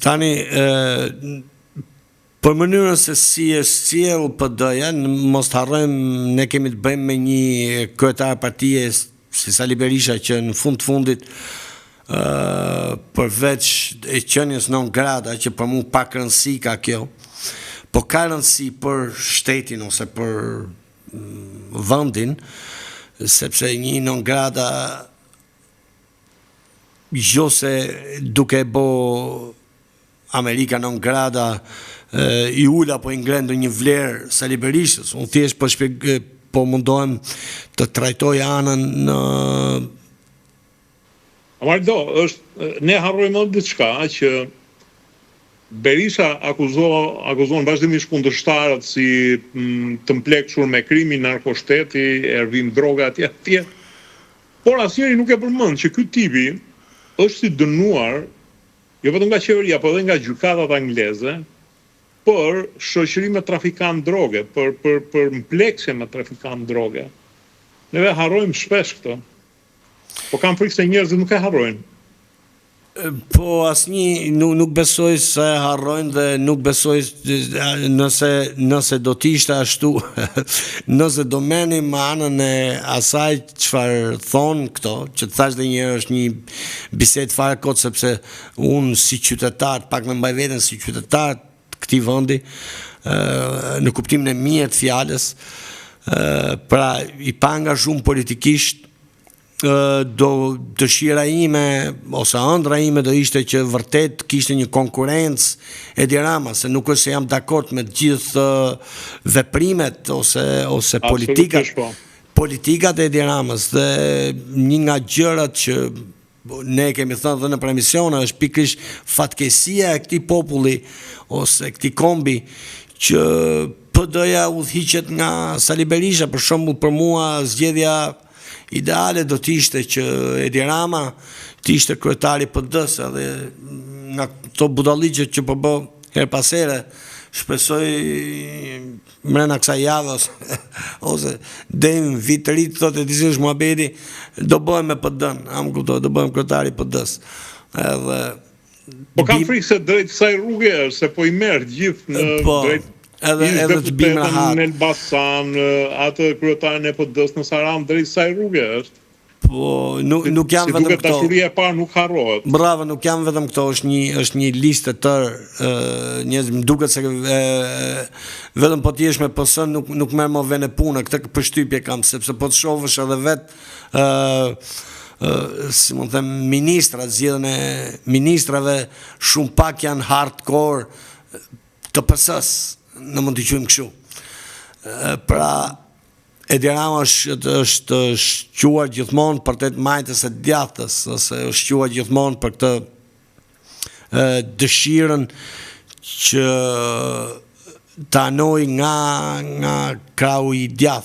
Tani, për mënyrën se si është sjell PD-ja, mos të harrojmë, ne kemi të bëjmë me një kryetar partije si Sali Berisha që në fundit përveç e qenies non grata që për mu pak rëndësi ka kjo, po ka rëndësi për shtetin ose për vendin, sepse një non grata jo se duke bo Amerika non grata i ula po i ngrendu një vlerë Sali Berishës, unë thjesht po mundohem të trajtoj anën në... Amardo, ne harrojmë edhe diçka që Berisha akuzon vazhdimisht kundërshtarët si të mplekshur me krimin, narkoshteti, ervim droga atje, por asnjëri nuk e përmend që ky tipi është si dënuar jo vetëm nga qeveria, por edhe nga gjykatat angleze për shoqërim me trafikant droge, për mpleksje me trafikant droge. Neve harrojmë shpesh këto. Po kam frikë se njerëzit nuk e harrojnë. Po asnjë nuk besoj se harrojnë dhe nuk besoj nëse do t'ishte ashtu, nëse do menim anën e asaj çfarë thonë këto, që të thash dhe një është një bisedë fare kot, sepse unë si qytetar, pak me mbaj veten si qytetar këtij vendi, në kuptimin e mirë të fjalës, pra i pa angazhuar politikisht, do dëshira ime ose ëndra ime do ishte që vërtet kishte një konkurrencë Edi Rama, se nuk është se jam dakord me të gjithë veprimet ose politikat e Edi Ramës, dhe një nga gjërat që ne kemi thënë dhe në emisione është pikërisht fatkeqësia e këtij populli ose këtij kombi që PD-ja udhëhiqet nga Sali Berisha. Për shembull, për mua zgjedhja ideale do t'ishte që Edi Rama t'ishte kryetari PD-s, edhe nga këto budalliqe që po bë her pas here, shpresoj mrena kësaj jave ose deri në vit të ri, thotë Edizish Muhabeti, do bëhem me PD-n, do bëhem kryetari PD-s. Edhe po kam frikë se drejt kësaj rruge është, se po i merr gjithë në drejt edhe të bim rahat. Në Elbasan, atë kryetarin e PD-s në Saran, drejt kësaj rruge është. Po nuk jam vetëm këto. Dashuria e parë nuk harrohet. Bravo, nuk jam vetëm këto, është një listë e tërë njerëz, më duket se vetëm po t'jesh me PS nuk merr më vend e punë, këtë përshtypje kam, sepse po të shohësh edhe si mund të them ministrat, zgjedhjen e ministrave shumë pak janë hardcore të PS-s, në mund t'i quajmë kështu. Pra Edi Rama është quar gjithmonë për të majtës e djathtës, ose është quar gjithmonë për këtë dëshirën që ta anoj nga krau i djathtë.